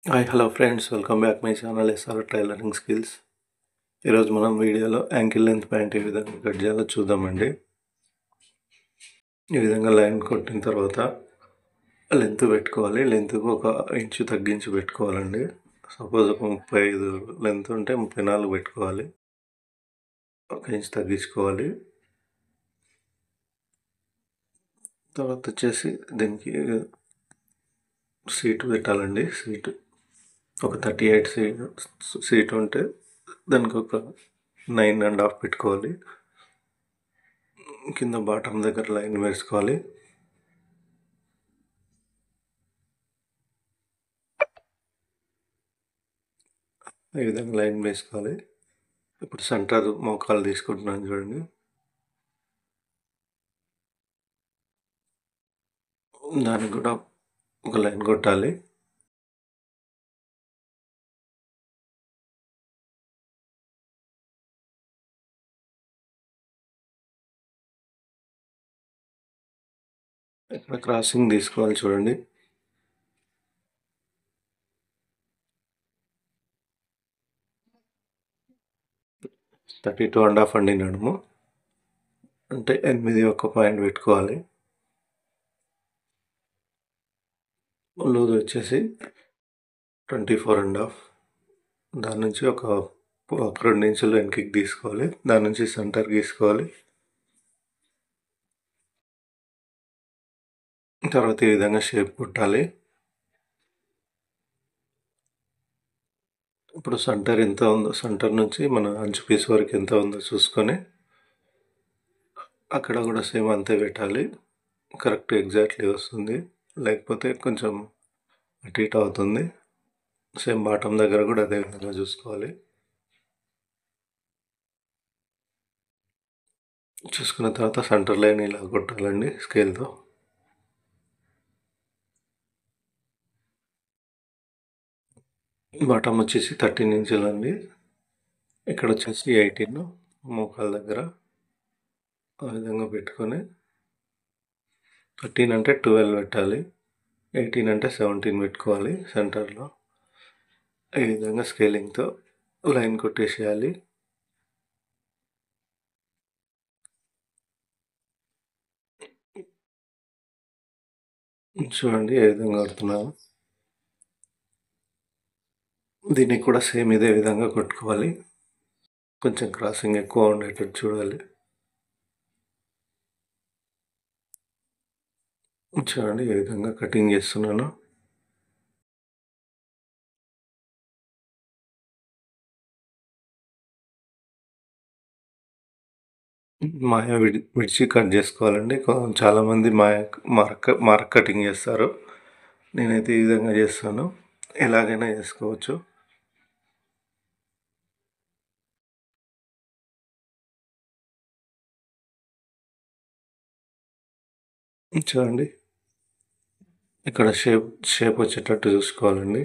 Hi hello friends, welcome back my channel SR tailoring skills. ఈరోజు మనం వీడియోలో ankle length pant ఏ విధంగా cut చేయాలో చూద్దామండి. ఈ విధంగా లైన్ కొట్టిన తర్వాత లెంత్ పెట్టుకోవాలి. లెంత్కు 1 ఇంచు తగ్గించి పెట్టుకోవాలండి. సపోజ్ ఒక 35 లెంత్ ఉంటే 34 పెట్టుకోవాలి. 1 ఇంచు తగ్గించుకోవాలి. తర్వాత వచ్చేసి దీనికి సీటు పెట్టాలండి. సీటు ఒక 38 సీట్ ఉంటే దానికి ఒక 9.5 పెట్టుకోవాలి. కింద బాటమ్ దగ్గర లైన్ వేసుకోవాలి. ఈ విధంగా లైన్ వేసుకోవాలి. ఇప్పుడు సెంటర్ మోకాలు తీసుకుంటున్నాను చూడండి. దానికి కూడా ఒక లైన్ కొట్టాలి. ఇక్కడ క్రాసింగ్ తీసుకోవాలి చూడండి. థర్టీ 2.5 అండి నడుము, అంటే 8 ఒక పాయింట్ పెట్టుకోవాలి. లూజ్ వచ్చేసి 24.5. దాని నుంచి ఒక 2 ఇంచులు వెనక్కి తీసుకోవాలి. దాని నుంచి సెంటర్ గీసుకోవాలి. తర్వాత ఈ విధంగా షేప్ కుట్టాలి. ఇప్పుడు సెంటర్ ఎంత ఉందో, సెంటర్ నుంచి మన అంచు పీస్ వరకు ఎంత ఉందో చూసుకొని అక్కడ కూడా సేమ్ అంతే పెట్టాలి. కరెక్ట్ ఎగ్జాక్ట్లీ వస్తుంది, లేకపోతే కొంచెం అటు ఇటు అవుతుంది. సేమ్ బాటమ్ దగ్గర కూడా అదే విధంగా చూసుకోవాలి. చూసుకున్న తర్వాత సెంటర్ లైన్ ఇలా కొట్టాలండి స్కేల్తో. బాటమ్ వచ్చేసి 13 ఇంచులు అండి. ఇక్కడ వచ్చేసి 18 మోకాల దగ్గర ఆ విధంగా పెట్టుకొని 13 అంటే 12 పెట్టాలి. 18 అంటే 17 పెట్టుకోవాలి సెంటర్లో. ఈ విధంగా స్కేలింగ్తో లైన్ కొట్టేసేయాలి. చూడండి ఏ విధంగా కొడుతున్నాను. దీనికి కూడా సేమ్ ఇదే విధంగా కొట్టుకోవాలి. కొంచెం క్రాసింగ్ ఎక్కువ ఉండేటట్టు చూడాలి. చూడండి ఏ విధంగా కటింగ్ చేస్తున్నాను. మాయ విడిచి కట్ చేసుకోవాలండి. చాలామంది మార్క్ కటింగ్ చేస్తారు. నేనైతే ఈ విధంగా చేస్తాను. ఎలాగైనా చేసుకోవచ్చు. చూడండి ఇక్కడ షేప్ వచ్చేటట్టు చూసుకోవాలండి.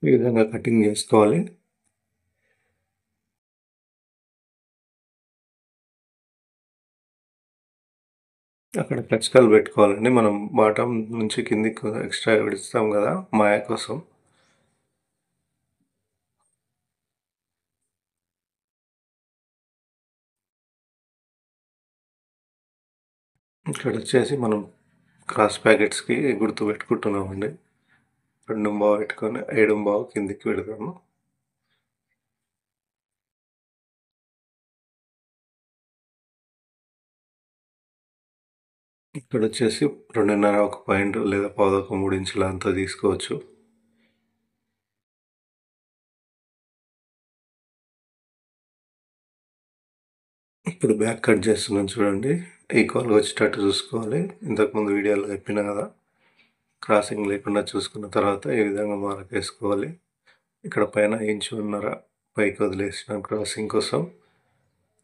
ఈ విధంగా కటింగ్ చేసుకోవాలి. అక్కడ టచ్కల్ పెట్టుకోవాలండి. మనం బాటమ్ నుంచి కిందికి ఎక్స్ట్రా విడుస్తాం కదా మాయ కోసం. ఇక్కడ వచ్చేసి మనం క్రాస్ ప్యాకెట్స్కి గుర్తు పెట్టుకుంటున్నామండి. 2.5 పెట్టుకొని 7.5 కిందికి పెడతాము. ఇక్కడ వచ్చేసి 2.5 ఒక పాయింట్ లేదా 3 ఇంచుల అంతా తీసుకోవచ్చు. ఇప్పుడు బ్యాక్ కట్ చేస్తున్నాను చూడండి. ఈక్వల్గా వచ్చేటట్టు చూసుకోవాలి. ఇంతకుముందు వీడియోలో చెప్పిన కదా, క్రాసింగ్ లేకుండా చూసుకున్న తర్వాత ఈ విధంగా మార్క్ వేసుకోవాలి. ఇక్కడ పైన 1.5 ఇంచు పైకి వదిలేసిన క్రాసింగ్ కోసం.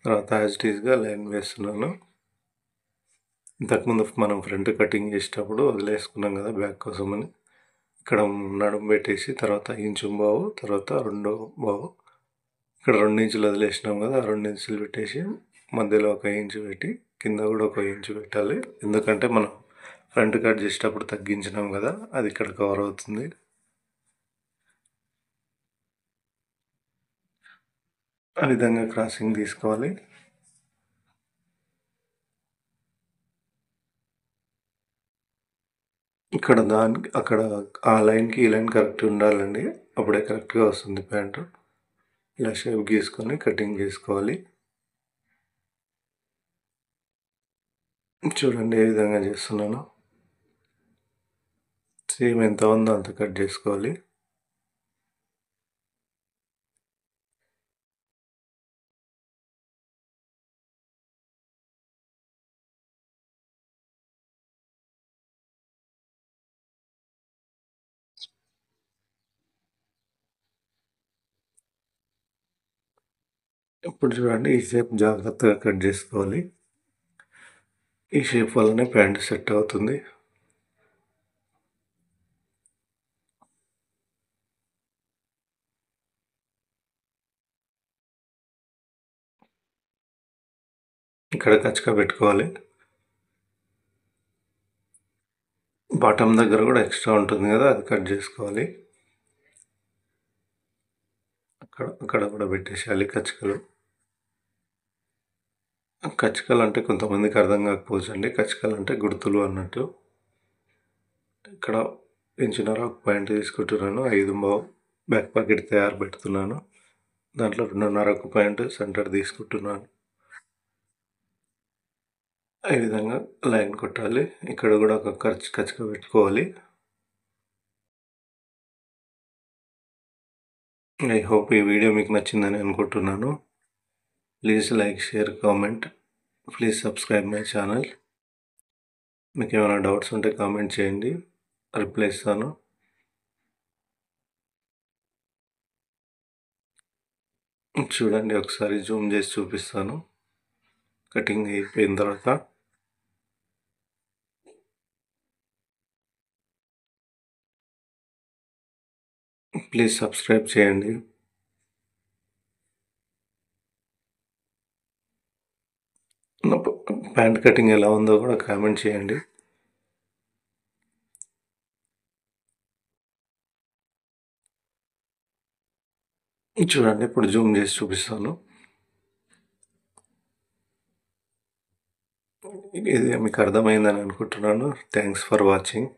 తర్వాత యాజ్ ఇట్ ఈస్గా లైన్ వేస్తున్నాను. ఇంతకుముందు మనం ఫ్రంట్ కటింగ్ చేసేటప్పుడు వదిలేసుకున్నాం కదా బ్యాక్ కోసం అని. ఇక్కడ నడుము పెట్టేసి తర్వాత ఇంచుంబావు తర్వాత రెండో బావు ఇక్కడ 2 ఇంచులు వదిలేసినాం కదా, ఆ 2 ఇంచులు పెట్టేసి మధ్యలో 1 ఇంచు పెట్టి కింద కూడా 1 ఇంచు పెట్టాలి. ఎందుకంటే మనం ఫ్రంట్ కట్ చేసేటప్పుడు తగ్గించినాం కదా, అది ఇక్కడ కవర్ అవుతుంది. ఆ విధంగా క్రాసింగ్ తీసుకోవాలి. ఇక్కడ అక్కడ ఆ లైన్కి ఈ లైన్ కరెక్ట్ ఉండాలండి, అప్పుడే కరెక్ట్గా వస్తుంది ప్యాంటు. ఇలా షేప్ గీసుకొని కటింగ్ చేసుకోవాలి. చూడండి ఏ విధంగా చేస్తున్నానో. సేమ్ ఎంత ఉందో అంత కట్ చేసుకోవాలి. ఇప్పుడు చూడండి ఈ షేప్ జాగ్రత్తగా కట్ చేసుకోవాలి. ఈ షేప్ వల్లనే ప్యాంట్ సెట్ అవుతుంది. ఇక్కడ కచ్చక పెట్టుకోవాలి. బాటమ్ దగ్గర కూడా ఎక్స్ట్రా ఉంటుంది కదా, అది కట్ చేసుకోవాలి. అక్కడ కూడా పెట్టేసేయాలి కచ్చకలు. కచ్చకలు అంటే కొంతమందికి అర్థం కాకపోవచ్చు అండి. కచ్చకలు అంటే గుర్తులు అన్నట్టు. ఇక్కడ ఇంచున్నర ఒక పాయింట్ తీసుకుంటున్నాను. 5 బ్యాక్ పాకెట్ తయారు పెడుతున్నాను. దాంట్లో 2.5 ఒక పాయింట్ సెంటర్ తీసుకుంటున్నాను. ఈ విధంగా లైన్ కొట్టాలి. ఇక్కడ కూడా ఒక కచ్చక పెట్టుకోవాలి. ఐ హోప్ ఈ వీడియో మీకు నచ్చిందని అనుకుంటున్నాను. Please like, share, comment. Please subscribe my channel. మీకు ఏమైనా డౌట్స్ ఉంటే కామెంట్ చేయండి, రిప్లై ఇస్తాను. చూడండి ఒకసారి జూమ్ చేసి చూపిస్తాను కటింగ్ అయిపోయిన తర్వాత. ప్లీజ్ సబ్స్క్రైబ్ చేయండి. ప్యాంట్ కటింగ్ ఎలా ఉందో కూడా కామెంట్ చేయండి. చూడండి ఇప్పుడు జూమ్ చేసి చూపిస్తాను. ఇది మీకు అర్థమైందని అనుకుంటున్నాను. Thanks for watching.